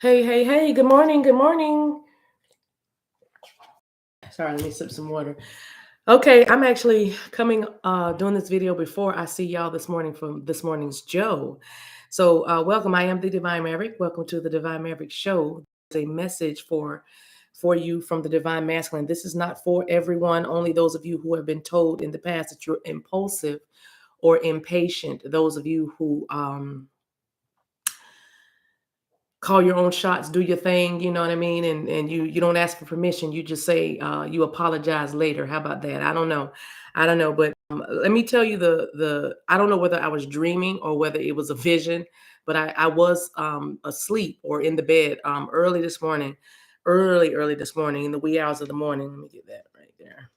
Hey, hey, hey, good morning, good morning. Sorry, let me sip some water. Okay, I'm actually coming doing this video before I see y'all this morning from this morning's Joe. So welcome, I am the Divine Maverick. Welcome to the Divine Maverick Show. There's a message for you from the Divine Masculine. This is not for everyone, only those of you who have been told in the past that you're impulsive or impatient. Those of you who call your own shots, do your thing, you know what I mean? And you don't ask for permission. You just say you apologize later. How about that? I don't know. I don't know, but let me tell you the I don't know whether I was dreaming or whether it was a vision, but I was asleep or in the bed early this morning, early this morning in the wee hours of the morning. Let me get that right there.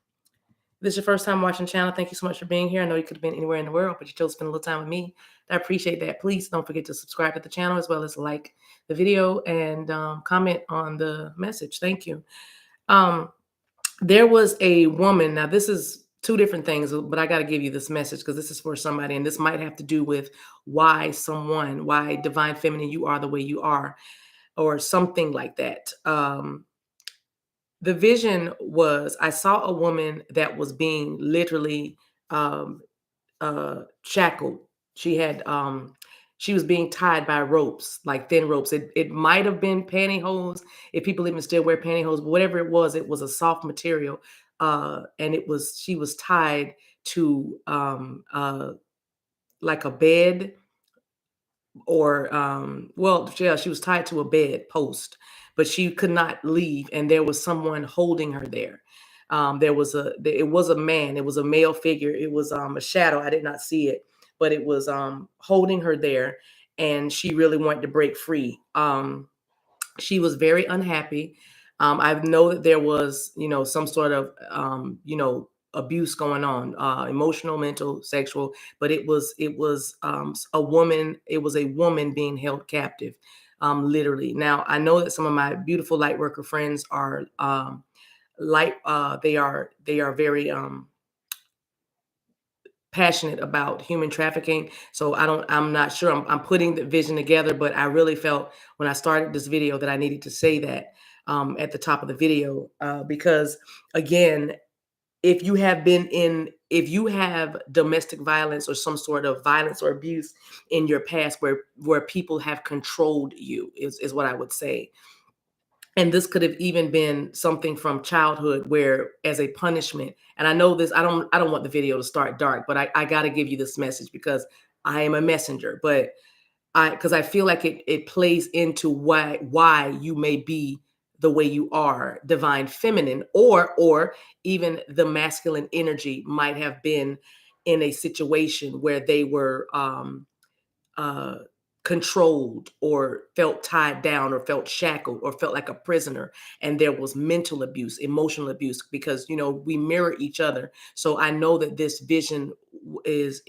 This is your first time watching the channel. Thank you so much for being here. I know you could have been anywhere in the world, but you chose to spend a little time with me. I appreciate that. Please don't forget to subscribe to the channel as well as like the video and comment on the message. Thank you. Um, there was a woman. Now, this is two different things, but I got to give you this message because this is for somebody, and this might have to do with why divine feminine, you are the way you are, or something like that. The vision was I saw a woman that was being literally um, shackled. She had she was being tied by ropes, like thin ropes. It might have been pantyhose, if people even still wear pantyhose, but whatever it was a soft material, and she was tied to like a bed or well, yeah, she was tied to a bed post, but she could not leave, and there was someone holding her there. It was a man, it was a male figure, it was a shadow. I did not see it, but it was holding her there, and she really wanted to break free. She was very unhappy. I know that there was, some sort of, abuse going on, emotional, mental, sexual, but a woman. It was a woman being held captive, literally. Now, I know that some of my beautiful light worker friends are light. They are very passionate about human trafficking. So I'm not sure I'm putting the vision together, but I really felt when I started this video that I needed to say that at the top of the video, because again, if you have domestic violence or some sort of violence or abuse in your past where people have controlled you is what I would say. And this could have even been something from childhood where as a punishment, and I know this, I don't want the video to start dark, but I got to give you this message because I am a messenger. But because I feel like it plays into why you may be the way you are, divine feminine, or even the masculine energy might have been in a situation where they were uh, controlled or felt tied down or felt shackled or felt like a prisoner, and there was mental abuse, emotional abuse, because we mirror each other. So I know that this vision is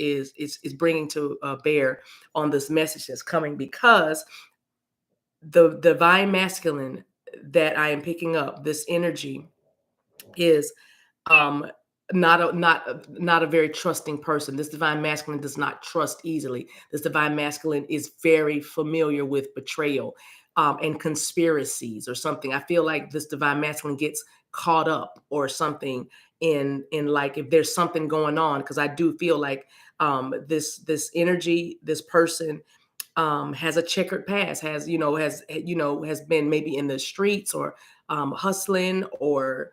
bringing to bear on this message that's coming, because the divine masculine that I am picking up, this energy, is um not a very trusting person. This divine masculine does not trust easily. This divine masculine is very familiar with betrayal and conspiracies or something. I feel like this divine masculine gets caught up or something in like, if there's something going on, because I do feel like this energy, this person has a checkered past, has been maybe in the streets or hustling or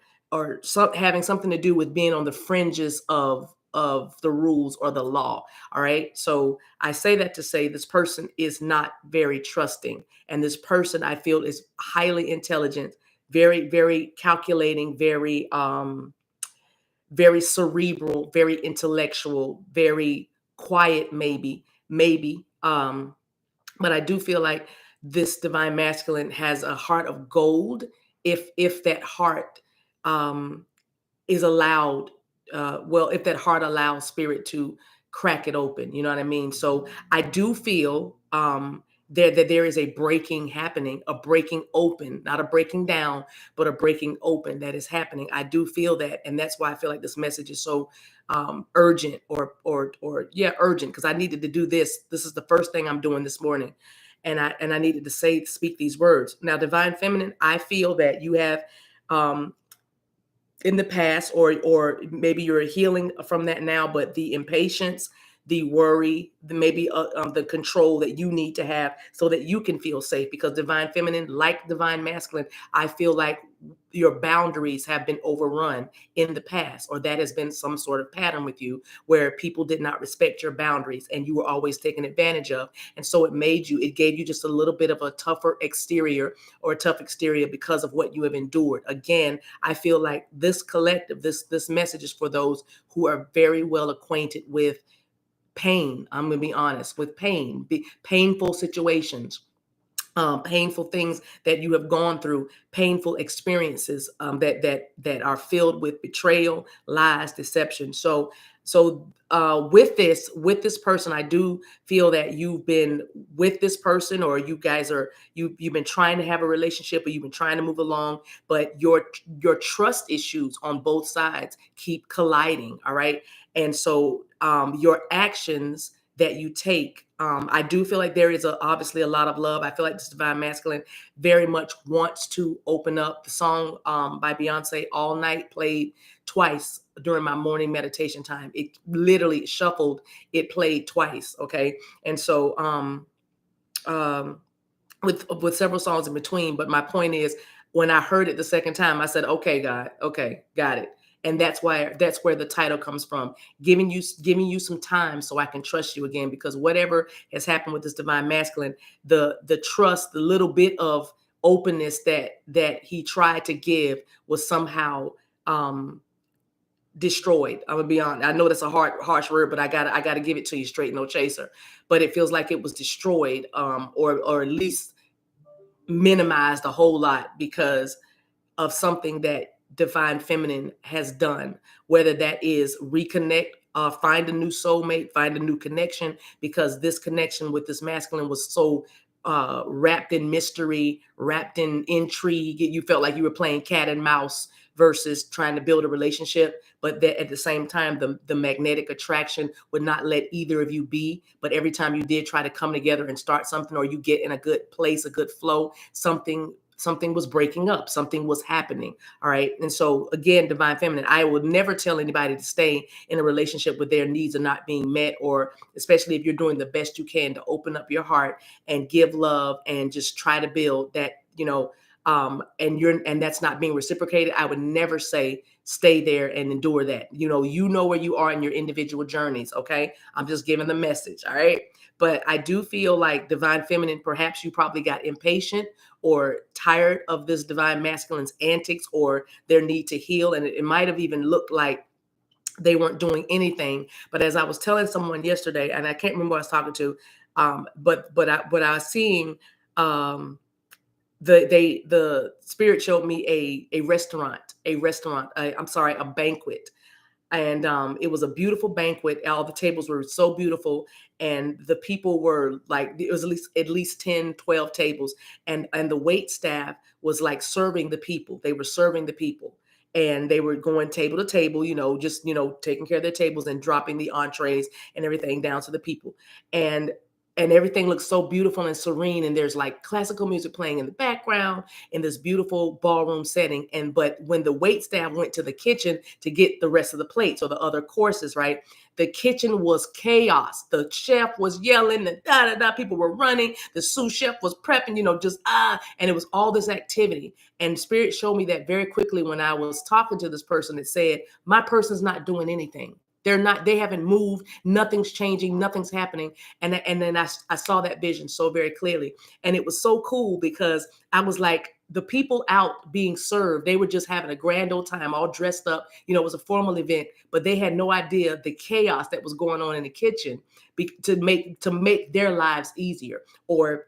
having something to do with being on the fringes of the rules or the law. All right. So I say that to say this person is not very trusting. And this person, I feel, is highly intelligent, very, very calculating, very cerebral, very intellectual, very quiet, maybe. But I do feel like this divine masculine has a heart of gold, if that heart um is allowed, if that heart allows spirit to crack it open, you know what I mean? So I do feel that there is a breaking happening, a breaking open, not a breaking down, but a breaking open that is happening. I do feel that, and that's why I feel like this message is so urgent, or yeah, urgent, because I needed to do this. This is the first thing I'm doing this morning, and I needed to speak these words. Now, divine feminine, I feel that you have um in the past, or maybe you're healing from that now, but the impatience, the worry, maybe the control that you need to have so that you can feel safe, because divine feminine, like divine masculine, I feel like your boundaries have been overrun in the past, or that has been some sort of pattern with you where people did not respect your boundaries and you were always taken advantage of. And so it gave you just a little bit of a tougher exterior, or a tough exterior, because of what you have endured. Again, I feel like this collective, this message is for those who are very well acquainted with pain. I'm going to be honest, with pain, painful situations, painful things that you have gone through, painful experiences, that are filled with betrayal, lies, deception. So with this person, I do feel that you've been with this person, or you guys are you've been trying to have a relationship, or you've been trying to move along, but your trust issues on both sides keep colliding. All right, and so your actions that you take. I do feel like there is obviously a lot of love. I feel like this divine masculine very much wants to open up. The song by Beyonce, All Night, played twice during my morning meditation time. It literally shuffled, it played twice. Okay. And so um, with several songs in between. But my point is, when I heard it the second time, I said, "Okay, God, okay, got it." And that's where the title comes from, giving you some time so I can trust you again, because whatever has happened with this divine masculine, the trust, the little bit of openness that he tried to give was somehow um destroyed. I'm gonna be honest. I know that's a harsh word, but I gotta give it to you straight, no chaser. But it feels like it was destroyed, or at least minimized a whole lot, because of something that divine feminine has done, whether that is reconnect, find a new soulmate, find a new connection, because this connection with this masculine was so wrapped in mystery, wrapped in intrigue. You felt like you were playing cat and mouse versus trying to build a relationship, but that at the same time, the magnetic attraction would not let either of you be. But every time you did try to come together and start something, or you get in a good place, a good flow, something was breaking up, something was happening. All right. And so again, divine feminine, I would never tell anybody to stay in a relationship where their needs are not being met, or especially if you're doing the best you can to open up your heart and give love and just try to build that, and that's not being reciprocated. I would never say stay there and endure that. You know where you are in your individual journeys. Okay. I'm just giving the message. All right. But I do feel like divine feminine, perhaps you probably got impatient or tired of this divine masculine's antics, or their need to heal. And it might have even looked like they weren't doing anything. But as I was telling someone yesterday, and I can't remember who I was talking to, but I was seeing the spirit showed me I'm sorry, a banquet. And it was a beautiful banquet. All the tables were so beautiful, and the people were like, it was at least 10, 12 tables, and the wait staff was like serving the people. They were serving the people, and they were going table to table, just taking care of their tables and dropping the entrees and everything down to the people. And everything looks so beautiful and serene, and there's like classical music playing in the background in this beautiful ballroom setting. But when the wait staff went to the kitchen to get the rest of the plates or the other courses, right, the kitchen was chaos. The chef was yelling, and da da da, people were running, the sous chef was prepping, and it was all this activity. And spirit showed me that very quickly when I was talking to this person. That said, my person's not doing anything. They haven't moved, nothing's changing, nothing's happening. And then I saw that vision so very clearly. And it was so cool, because I was like, the people out being served, they were just having a grand old time, all dressed up. It was a formal event, but they had no idea the chaos that was going on in the kitchen, to make their lives easier, or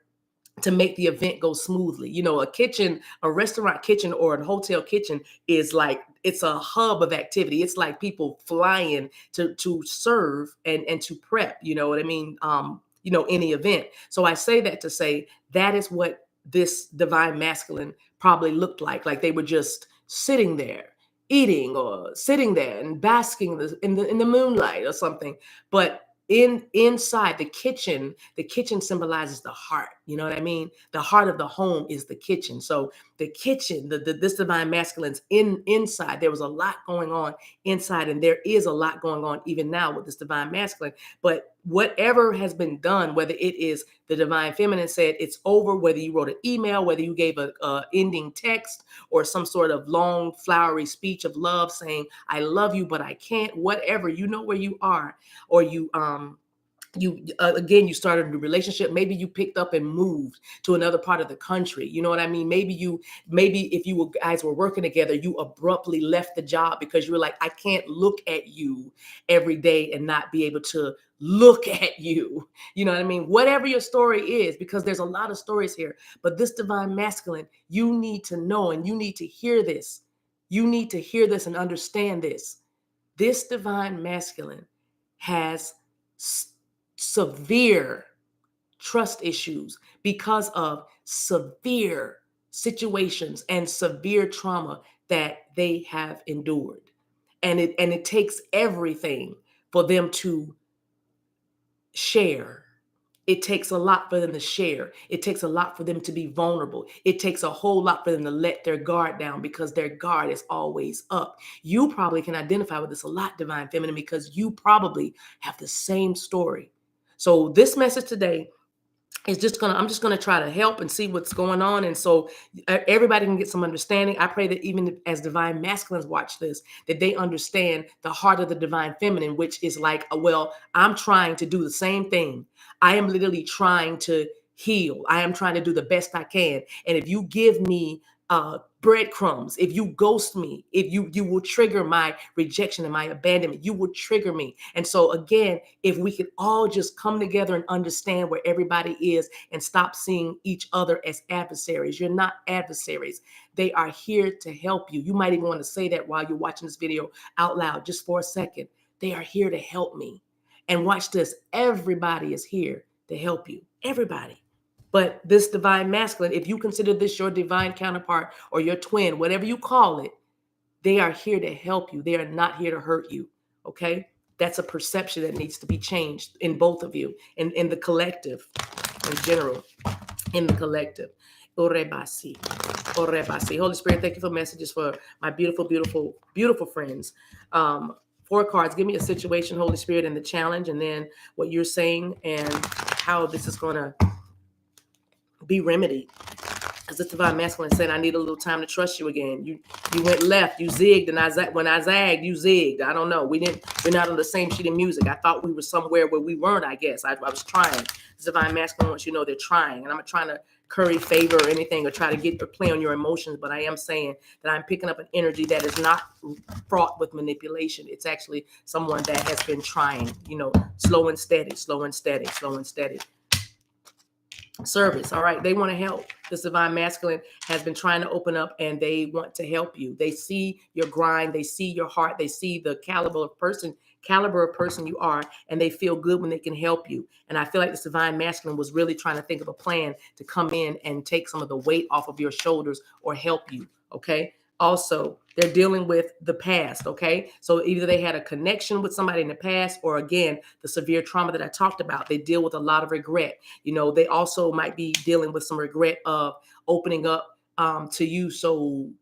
to make the event go smoothly. A restaurant kitchen or a hotel kitchen is like, it's a hub of activity. It's like people flying to serve and to prep, you know what I mean? Any event. So I say that to say that is what this divine masculine probably looked like they were just sitting there eating, or sitting there and basking in the moonlight or something. But inside the kitchen symbolizes the heart. You know what I mean? The heart of the home is the kitchen. So the kitchen, this divine masculine's inside. There was a lot going on inside, and there is a lot going on even now with this divine masculine. But whatever has been done, whether it is the divine feminine said it's over, whether you wrote an email, whether you gave a ending text, or some sort of long flowery speech of love saying I love you but I can't, whatever, you know where you are. Or again, you started a new relationship. Maybe you picked up and moved to another part of the country. You know what I mean? Maybe if guys were working together, you abruptly left the job because you were like, I can't look at you every day and not be able to look at you. You know what I mean? Whatever your story is, because there's a lot of stories here, but this divine masculine, you need to know, and you need to hear this. You need to hear this and understand this. This divine masculine has severe trust issues because of severe situations and severe trauma that they have endured. And it takes everything for them to share. It takes a lot for them to share. It takes a lot for them to be vulnerable. It takes a whole lot for them to let their guard down because their guard is always up. You probably can identify with this a lot, divine feminine, because you probably have the same story. So this message today is I'm just gonna try to help and see what's going on. And so everybody can get some understanding. I pray that even as divine masculines watch this, that they understand the heart of the divine feminine, which is like, well, I'm trying to do the same thing. I am literally trying to heal. I am trying to do the best I can. And if you give me breadcrumbs, if you ghost me, if you will trigger my rejection and my abandonment, you will trigger me. And so again, if we could all just come together and understand where everybody is and stop seeing each other as adversaries. You're not adversaries. They are here to help you. You might even want to say that while you're watching this video out loud, just for a second. They are here to help me. And watch this. Everybody is here to help you. Everybody. But this divine masculine, if you consider this your divine counterpart or your twin, whatever you call it, they are here to help you. They are not here to hurt you. Okay? That's a perception that needs to be changed in both of you, in the collective, in general, in the collective. Orebasi. Orebasi. Holy Spirit, thank you for messages for my beautiful, beautiful, beautiful friends. 4 cards. Give me a situation, Holy Spirit, and the challenge, and then what you're saying and how this is going to be remedied. Because this divine masculine said, I need a little time to trust you again. You went left, you zigged, and when I zagged, you zigged. I don't know. We're not on the same sheet of music. I thought we were somewhere where we weren't, I guess. I was trying. This divine masculine wants you to know they're trying. And I'm not trying to curry favor or anything or try to get or play on your emotions, but I am saying that I'm picking up an energy that is not fraught with manipulation. It's actually someone that has been trying, slow and steady, slow and steady, slow and steady. Service. All right. They want to help. This divine masculine has been trying to open up and they want to help you. They see your grind. They see your heart. They see the caliber of person you are, and they feel good when they can help you. And I feel like this divine masculine was really trying to think of a plan to come in and take some of the weight off of your shoulders or help you. Okay. Also, they're dealing with the past, okay? So either they had a connection with somebody in the past, or again, the severe trauma that I talked about. They deal with a lot of regret. They also might be dealing with some regret of opening up to you so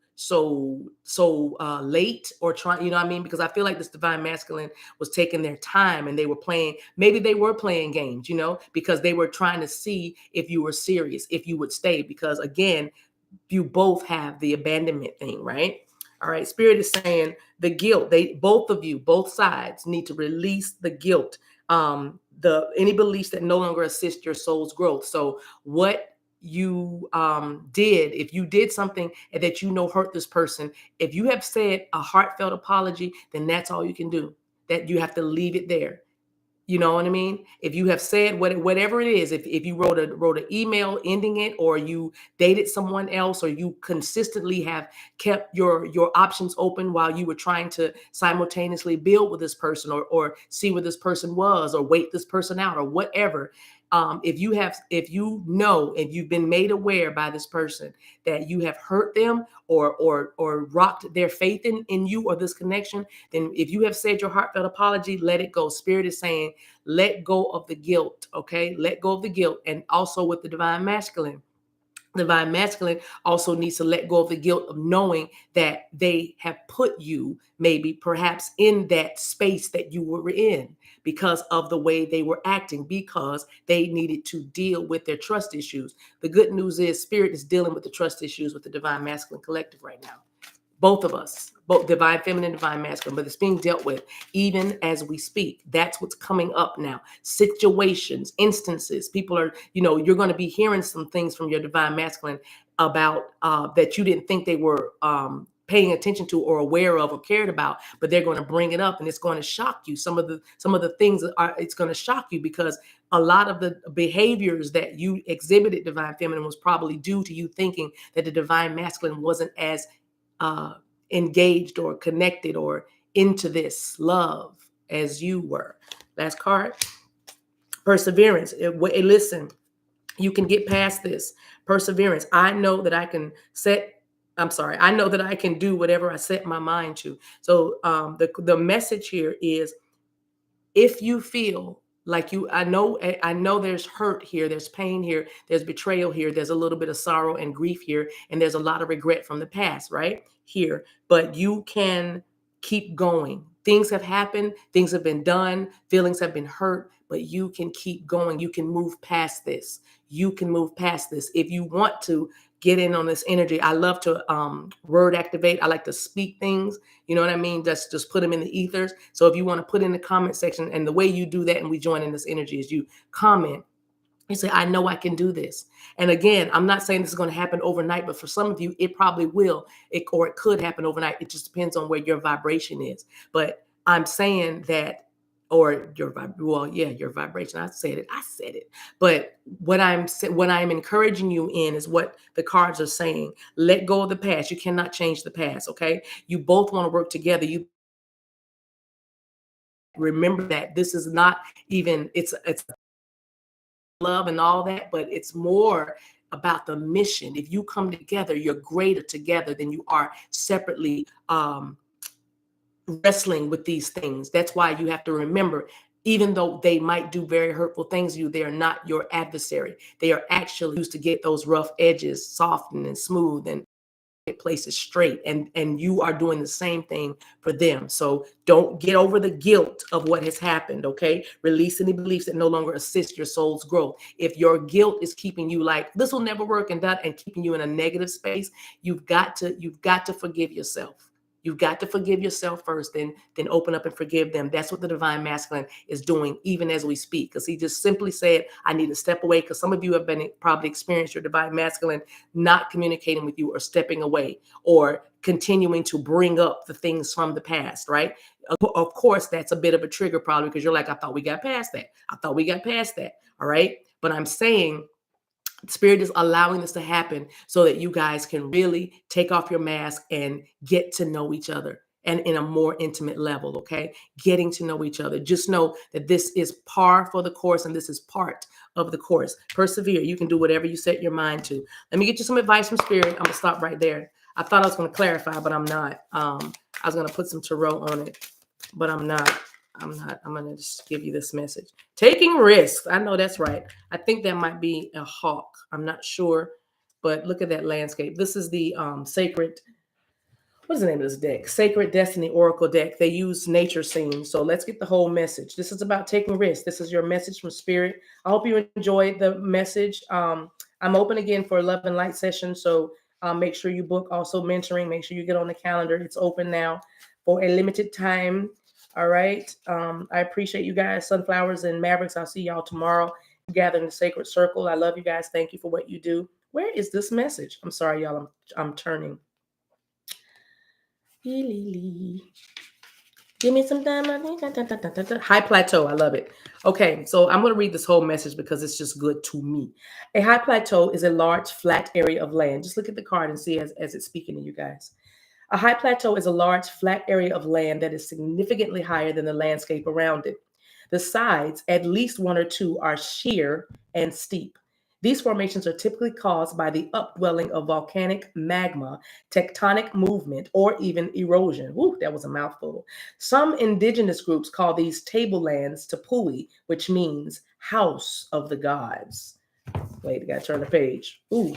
late, or trying, because I feel like this divine masculine was taking their time and they were playing games, because they were trying to see if you were serious, if you would stay, because again, you both have the abandonment thing, right? All right. Spirit is saying the guilt. Both sides need to release the guilt. Any beliefs that no longer assist your soul's growth. So what you did, if you did something that hurt this person, if you have said a heartfelt apology, then that's all you can do. That you have to leave it there. You know what I mean? If you have said whatever it is, if you wrote an email ending it, or you dated someone else, or you consistently have kept your options open while you were trying to simultaneously build with this person, or see where this person was, or wait this person out, or whatever, if you've been made aware by this person that you have hurt them or rocked their faith in you or this connection, then if you have said your heartfelt apology, let it go. Spirit is saying, let go of the guilt. Okay, let go of the guilt. And also with the divine masculine. Divine masculine also needs to let go of the guilt of knowing that they have put you maybe perhaps in that space that you were in because of the way they were acting, because they needed to deal with their trust issues. The good news is Spirit is dealing with the trust issues with the divine masculine collective right now. Both of us, both divine feminine, divine masculine, but it's being dealt with even as we speak. That's what's coming up now. Situations, instances, people are, you're going to be hearing some things from your divine masculine about that you didn't think they were paying attention to or aware of or cared about, but they're going to bring it up and it's going to shock you. Some of the things it's going to shock you because a lot of the behaviors that you exhibited divine feminine was probably due to you thinking that the divine masculine wasn't as engaged or connected or into this love as you were. Last card, perseverance. Listen, you can get past this. Perseverance. I know that I can do whatever I set my mind to. So the message here is, if you feel like I know there's hurt here, there's pain here, there's betrayal here, there's a little bit of sorrow and grief here, and there's a lot of regret from the past, right? Here, but you can keep going. Things have happened, things have been done, feelings have been hurt, but you can keep going. You can move past this. You can move past this. If you want to get in on this energy, I love to word activate. I like to speak things. You know what I mean? Just put them in the ethers. So if you want to put in the comment section, and the way you do that and we join in this energy is you comment. You say, I know I can do this. And again, I'm not saying this is going to happen overnight, but for some of you, it probably will. Or it could happen overnight. It just depends on where your vibration is. But I'm saying that, or your vibration. I said it. But what I'm encouraging you in is what the cards are saying. Let go of the past. You cannot change the past. Okay. You both want to work together. You remember that this is not even, it's love and all that, but it's more about the mission. If you come together, you're greater together than you are separately wrestling with these things. That's why you have to remember, even though they might do very hurtful things to you, they are not your adversary. They are actually used to get those rough edges softened and smooth and get places straight, and you are doing the same thing for them. So don't get over the guilt of what has happened. Okay, release any beliefs that no longer assist your soul's growth. If your guilt is keeping you like this will never work and that, and keeping you in a negative space, you've got to forgive yourself. You've got to forgive yourself first, then open up and forgive them. That's what the divine masculine is doing even as we speak. Because he just simply said, I need to step away. Because some of you have been probably experienced your divine masculine not communicating with you or stepping away or continuing to bring up the things from the past, right? Of course, that's a bit of a trigger probably because you're like, I thought we got past that. I thought we got past that. All right. But I'm saying, Spirit is allowing this to happen so that you guys can really take off your mask and get to know each other, and in a more intimate level. Okay. Getting to know each other. Just know that this is par for the course and this is part of the course. Persevere. You can do whatever you set your mind to. Let me get you some advice from Spirit. I'm going to stop right there. I thought I was going to clarify, but I'm not. I was going to put some tarot on it, but I'm not. I'm going to just give you this message. Taking risks. I know that's right. I think that might be a hawk. I'm not sure, but look at that landscape. This is the sacred, what is the name of this deck? Sacred Destiny Oracle deck. They use nature scenes. So let's get the whole message. This is about taking risks. This is your message from Spirit. I hope you enjoyed the message. I'm open again for Love and Light session. So make sure you book. Also mentoring. Make sure you get on the calendar. It's open now for a limited time. All right. I appreciate you guys, Sunflowers and Mavericks. I'll see y'all tomorrow. Gather in the sacred circle. I love you guys. Thank you for what you do. Where is this message? I'm sorry, y'all. I'm turning. Give me some time. High plateau. I love it. Okay, so I'm going to read this whole message because it's just good to me. A high plateau is a large flat area of land. Just look at the card and see as it's speaking to you guys. A high plateau is a large flat area of land that is significantly higher than the landscape around it. The sides, at least one or two, are sheer and steep. These formations are typically caused by the upwelling of volcanic magma, tectonic movement, or even erosion. Woo, that was a mouthful. Some indigenous groups call these tablelands Tepui, which means house of the gods. Wait, I gotta turn the page. Ooh.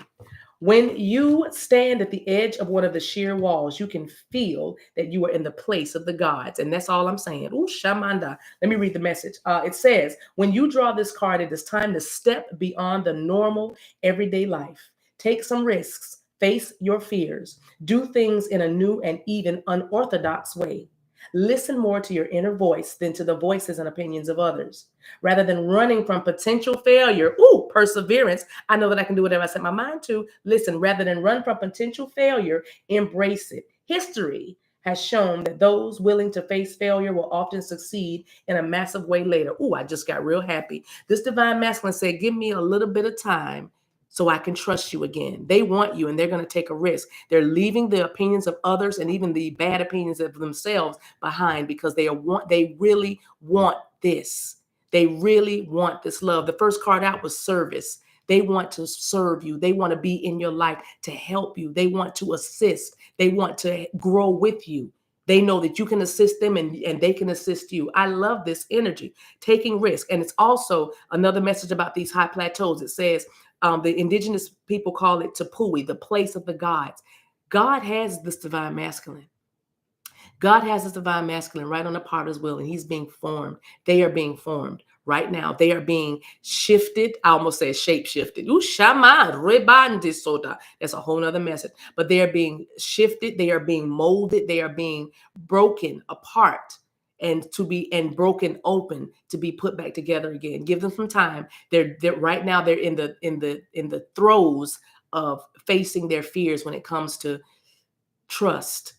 When you stand at the edge of one of the sheer walls, you can feel that you are in the place of the gods. And that's all I'm saying. Ooh, Shamanda. Let me read the message. It says, when you draw this card, it is time to step beyond the normal everyday life. Take some risks. Face your fears. Do things in a new and even unorthodox way. Listen more to your inner voice than to the voices and opinions of others. Rather than running from potential failure, ooh, perseverance. I know that I can do whatever I set my mind to. Listen, rather than run from potential failure, embrace it. History has shown that those willing to face failure will often succeed in a massive way later. Ooh, I just got real happy. This divine masculine said, give me a little bit of time so I can trust you again. They want you and they're going to take a risk. They're leaving the opinions of others and even the bad opinions of themselves behind because they really want this. They really want this love. The first card out was service. They want to serve you. They want to be in your life to help you. They want to assist. They want to grow with you. They know that you can assist them and they can assist you. I love this energy, taking risk. And it's also another message about these high plateaus. It says the indigenous people call it Tepui, the place of the gods. God has this divine masculine. God has his divine masculine right on the potter's wheel, and he's being formed. They are being formed right now. They are being shifted. I almost said shape shifted. Ooh, shaman, rebandi soda. That's a whole nother message. But they are being shifted. They are being molded. They are being broken apart and broken open to be put back together again. Give them some time. They're right now. They're in the throes of facing their fears when it comes to trust.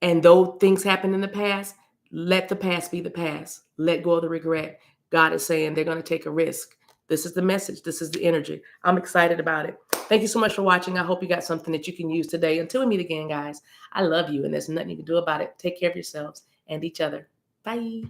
And though things happened in the past, let the past be the past. Let go of the regret. God is saying they're going to take a risk. This is the message. This is the energy. I'm excited about it. Thank you so much for watching. I hope you got something that you can use today. Until we meet again, guys, I love you, and there's nothing you can do about it. Take care of yourselves and each other. Bye.